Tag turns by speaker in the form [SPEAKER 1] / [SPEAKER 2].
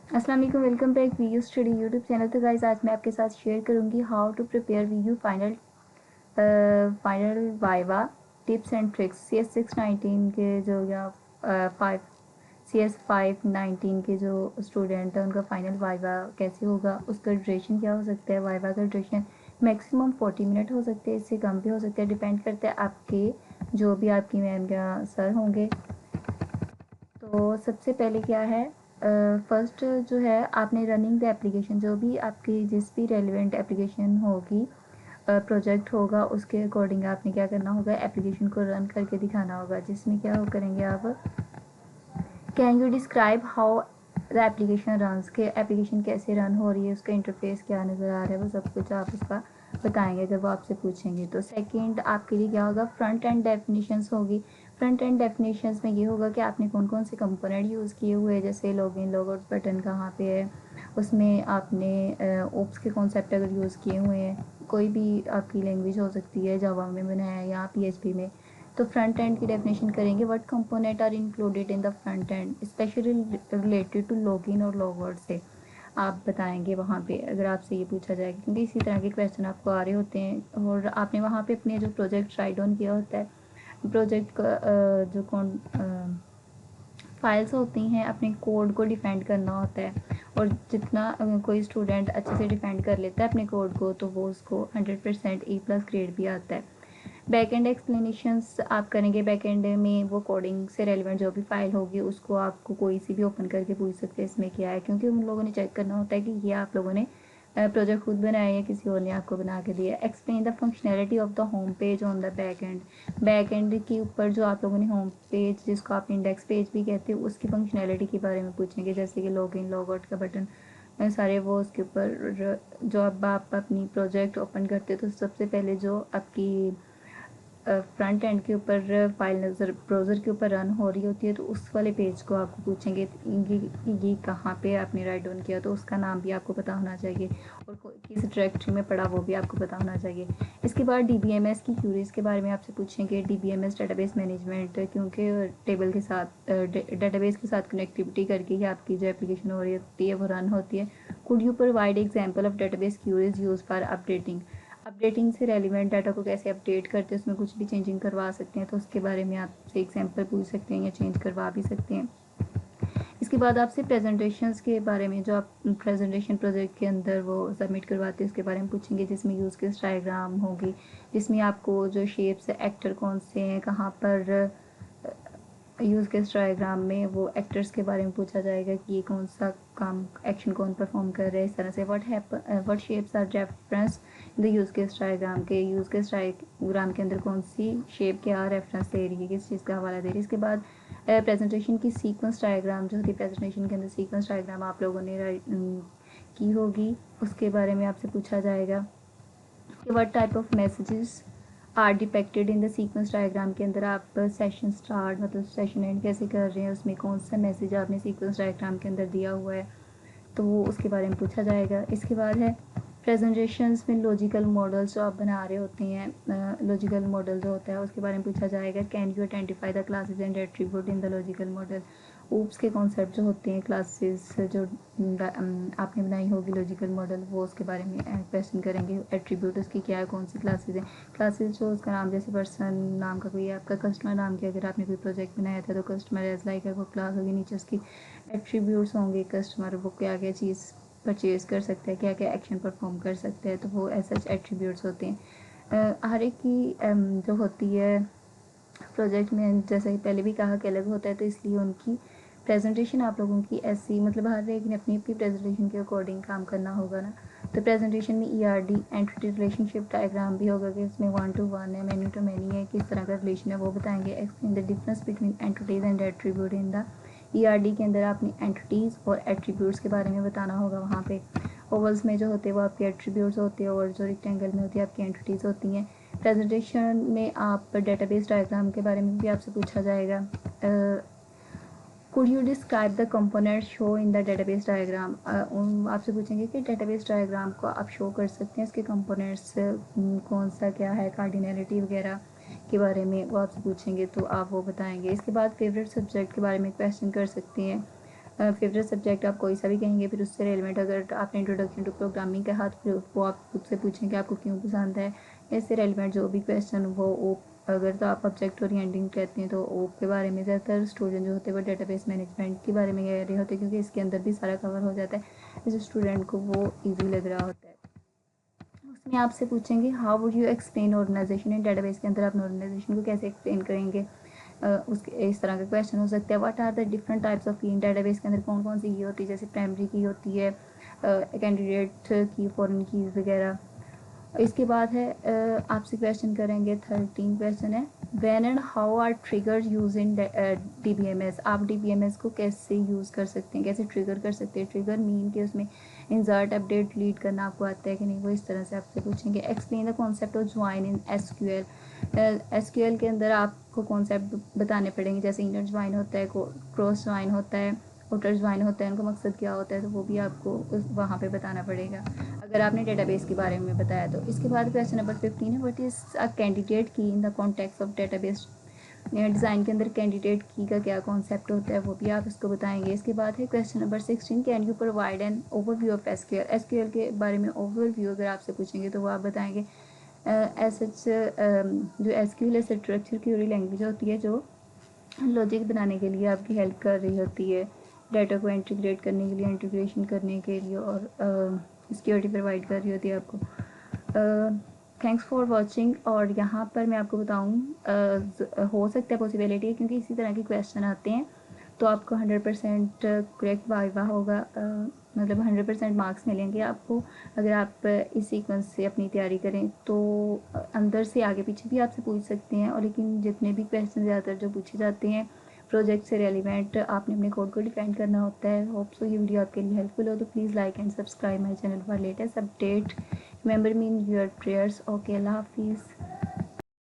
[SPEAKER 1] अस्सलाम वालेकुम, welcome back video study YouTube channel. तो गाइस आज मैं आपके साथ शेयर करूंगी how to prepare video final viva tips and tricks. CS619 के जो या 5 CS519 के जो स्टूडेंट हैं उनका फाइनल वाइवा कैसे होगा, उसका ड्यूरेशन क्या हो सकता है। वाइवा का ड्यूरेशन मैक्सिमम 40 मिनट हो सकते हैं, इससे कम भी हो सकता है, डिपेंड करता है आपके जो भी आपकी मैम या सर होंगे। तो सबसे पहले क्या है, फर्स्ट जो है आपने रनिंग द एप्लीकेशन, जो भी आपकी जिस भी रेलिवेंट एप्लीकेशन होगी, प्रोजेक्ट होगा, उसके अकॉर्डिंग आपने क्या करना होगा, एप्लीकेशन को रन करके दिखाना होगा। जिसमें क्या करेंगे आप, can you describe how the application runs, के एप्लीकेशन कैसे रन हो रही है, उसका इंटरफेस क्या नज़र आ रहा है, वो सब कुछ आप उसका बताएंगे अगर वो आपसे पूछेंगे। तो सेकंड आपके लिए क्या होगा, फ्रंट एंड डेफिनेशंस होगी। फ्रंट एंड डेफिनेशंस में ये होगा कि आपने कौन कौन से कंपोनेंट यूज़ किए हुए हैं, जैसे लॉगिन लॉगआउट बटन कहाँ पे है, उसमें आपने ओप्स के कॉन्सेप्ट अगर यूज़ किए हुए हैं, कोई भी आपकी लैंग्वेज हो सकती है, जावा में बनाया है या PHP में। तो फ्रंट एंड की डेफिनेशन करेंगे, what component are included in the front end specially related to login और लॉगआउट से आप बताएंगे वहाँ पे, अगर आपसे ये पूछा जाएगा, क्योंकि इसी तरह के क्वेश्चन आपको आ रहे होते हैं और आपने वहाँ पे अपने जो प्रोजेक्ट राइट ऑन किया होता है, प्रोजेक्ट का जो कौन फाइल्स होती हैं, अपने कोड को डिफेंड करना होता है। और जितना कोई स्टूडेंट अच्छे से डिफेंड कर लेता है अपने कोड को, तो वो उसको 100% E+ ग्रेड भी आता है। बैक एंड एक्सप्लेनेशंस आप करेंगे, बैक एंड में वो कोडिंग से रेलिवेंट जो भी फाइल होगी उसको आपको कोई सी भी ओपन करके पूछ सकते हैं इसमें क्या है, क्योंकि उन लोगों ने चेक करना होता है कि ये आप लोगों ने प्रोजेक्ट खुद बनाया या किसी और ने आपको बना के दिया। Explain the functionality of the home page on the back and, back and के ऊपर जो आप लोगों ने होम पेज, जिसको आप इंडेक्स पेज भी कहते हो, उसकी फंक्शनैलिटी के बारे में पूछेंगे, जैसे कि लॉग इन लॉग आउट का बटन सारे वो उसके ऊपर। जो अब आप अपनी प्रोजेक्ट ओपन करते हो तो सबसे पहले जो आपकी फ्रंट एंड के ऊपर फाइल नज़र ब्राउज़र के ऊपर रन हो रही होती है, तो उस वाले पेज को आपको पूछेंगे ये कहाँ पे आपने राइट डाउन किया, तो उसका नाम भी आपको पता होना चाहिए और किस डायरेक्टरी में पड़ा वो भी आपको पता होना चाहिए। इसके बाद DBMS की क्यूरीज़ के बारे में आपसे पूछेंगे। DBMS डेटाबेस मैनेजमेंट, क्योंकि टेबल के साथ डेटाबेस के साथ कनेक्टिविटी करके ही आपकी जो एप्लीकेशन हो रही होती है वो रन होती है। Could you provide example of database queries use for updating, updating से रेलिवेंट डाटा को कैसे अपडेट करते हैं, उसमें कुछ भी चेंजिंग करवा सकते हैं, तो उसके बारे में आपसे एग्जांपल पूछ सकते हैं या चेंज करवा भी सकते हैं। इसके बाद आपसे प्रेजेंटेशंस के बारे में, जो आप प्रेजेंटेशन प्रोजेक्ट के अंदर वो सबमिट करवाते हैं उसके बारे में पूछेंगे, जिसमें यूज़ केस डायग्राम होगी, जिसमें आपको जो शेप्स एक्टर कौन से हैं, कहाँ पर यूज़ केस डायग्राम में वो एक्टर्स के बारे में पूछा जाएगा कि ये कौन सा काम एक्शन कौन परफॉर्म कर रहे हैं, इस तरह से। What shapes are reference the use case diagram, के यूज़ केस डायग्राम के अंदर कौन सी शेप क्या रेफरेंस दे रही है, किस चीज़ का हवाला दे रही है। इसके बाद प्रेजेंटेशन की सीक्वेंस डायग्राम जो होती है, प्रेजेंटेशन के अंदर सीक्वेंस डायग्राम आप लोगों ने की होगी, उसके बारे में आपसे पूछा जाएगा। कि what type of messages are depicted in the sequence diagram, के अंदर आप सेशन स्टार्ट मतलब सेशन एंड कैसे कर रहे हैं, उसमें कौन सा मैसेज आपने सीक्वेंस डायग्राम के अंदर दिया हुआ है, तो वो उसके बारे में पूछा जाएगा। इसके बाद है प्रेजेंटेशंस में लॉजिकल मॉडल्स जो आप बना रहे होते हैं, लॉजिकल मॉडल जो होता है उसके बारे में पूछा जाएगा। Can you identify the classes and attribute in the logical model, oops के कॉन्सेप्ट जो होते हैं, क्लासेस जो आपने बनाई होगी लॉजिकल मॉडल, वो उसके बारे में क्वेश्चन करेंगे। एट्रीब्यूट उसकी क्या है, कौन सी क्लासेस हैं, क्लासेस जो उसका नाम, जैसे पर्सन नाम का कोई है, आपका कस्टमर नाम की अगर आपने कोई प्रोजेक्ट बनाया था तो कस्टमर एज लाइक है वो क्लास होगी, नीचे उसकी एट्रीब्यूट्स होंगे, कस्टमर वो क्या क्या चीज़ परचेज़ कर सकते हैं, क्या क्या एक्शन परफॉर्म कर सकते हैं, तो वो ऐसे एट्रीब्यूट्स होते हैं। हर एक की जो होती है प्रोजेक्ट में, जैसे कि पहले भी कहा कि अलग होता है, तो इसलिए उनकी प्रेजेंटेशन आप लोगों की ऐसी, मतलब हर एक ने अपनी अपनी प्रेजेंटेशन के अकॉर्डिंग काम करना होगा ना। तो प्रेजेंटेशन में ERD एंटिटी रिलेशनशिप डायग्राम भी होगा कि इसमें 1 to 1 है, मैनी टू मैनी है, किस तरह का रिलेशन है वो बताएंगे। Explain the difference between entities and attribute in the ERD, के अंदर आपने एंटिटीज़ और एट्रीब्यूट्स के बारे में बताना होगा वहाँ पे। ओवल्स में जो होते हैं वो आपके एट्रीब्यूट्स होते हैं और जो रेक्टेंगल में होती है आपकी एंटिटीज़ होती हैं। प्रेजेंटेशन में आप डेटाबेस डायग्राम के बारे में भी आपसे पूछा जाएगा। Could you describe the component show in the database diagram, आपसे पूछेंगे कि डेटाबेस डायग्राम को आप शो कर सकते हैं, इसके कंपोनेंट्स कौन सा क्या है, कार्डिनलिटी वगैरह के बारे में वो आपसे पूछेंगे, तो आप वो बताएंगे। इसके बाद फेवरेट सब्जेक्ट के बारे में क्वेश्चन कर सकते हैं। फेवरेट सब्जेक्ट आप कोई सा भी कहेंगे, फिर उससे रेलिवेंट अगर आपने इंट्रोडक्शन टू प्रोग्रामिंग कहा तो फिर वो आप खुद से पूछेंगे आपको क्यों पसंद है। इससे रेलिवेंट जो भी क्वेश्चन वो अगर तो आप ऑब्जेक्ट ओरिएंटिंग कहते हैं तो ओप के बारे में ज़्यादातर स्टूडेंट जो होते हैं वो डेटाबेस मैनेजमेंट के बारे में कह रहे होते हैं, क्योंकि इसके अंदर भी सारा कवर हो जाता है, इस स्टूडेंट को वो ईजी लग रहा होता है। उसमें आपसे पूछेंगे how would you explain organization in database के अंदर आप ऑर्गेनाइजेशन को कैसे एक्सप्लेन करेंगे। उसके इस तरह का क्वेश्चन हो सकता है। What are the different types of key in database के अंदर कौन कौन सी की होती है, जैसे प्राइमरी की होती है, कैंडिडेट की, फॉरेन की वगैरह। इसके बाद है आपसे क्वेश्चन करेंगे, 13 क्वेश्चन है, when and how are trigger use in DBMS। आप DBMS को कैसे यूज़ कर सकते हैं, कैसे ट्रिगर कर सकते हैं। ट्रिगर मीन के उसमें इंसर्ट अपडेट डिलीट करना आपको आता है कि नहीं, वो इस तरह से आपसे पूछेंगे। Explain the concept of join in SQL। SQL के अंदर आपको कॉन्सेप्ट बताने पड़ेंगे, जैसे इनर ज्वाइन होता है, क्रॉस ज्वाइन होता है, आउटर ज्वाइन होता है, उनका मकसद क्या होता है, तो वो भी आपको वहाँ पे बताना पड़ेगा अगर आपने डेटाबेस के बारे में बताया तो। इसके बाद क्वेश्चन नंबर 15 है, व्हाट इज़ अ कैंडिडेट की in the context of database. Design के अंदर कैंडिडेट की का क्या कॉन्सेप्ट होता है वो भी आप इसको बताएंगे। इसके बाद है question number 16, can you provide an overview of SQL के बारे में ओवरव्यू अगर आपसे पूछेंगे तो वो आप बताएंगे। एस जो SQL है स्ट्रक्चर क्यूरी लैंग्वेज होती है जो लॉजिक बनाने के लिए आपकी हेल्प कर रही होती है, डाटा को इंटीग्रेट करने के लिए, इंटीग्रेशन करने के लिए, और सिक्योरिटी प्रोवाइड कर रही होती है आपको। Thanks for watching. और यहाँ पर मैं आपको बताऊँ हो सकता है पॉसिबिलिटी, क्योंकि इसी तरह के क्वेश्चन आते हैं तो आपको 100% करेक्ट वाइवा होगा, मतलब 100% मार्क्स मिलेंगे आपको अगर आप इस सीक्वेंस से अपनी तैयारी करें तो। अंदर से आगे पीछे भी आपसे पूछ सकते हैं, और लेकिन जितने भी क्वेश्चन ज़्यादातर जो पूछे जाते हैं प्रोजेक्ट से रेलिवेंट, आपने अपने कोड को डिफाइन करना होता है। होप सो ये वीडियो आपके लिए हेल्पफुल हो, तो please like and subscribe my channel for latest update. Remember me in your prayers. Okay, अल्लाह हाफिज़।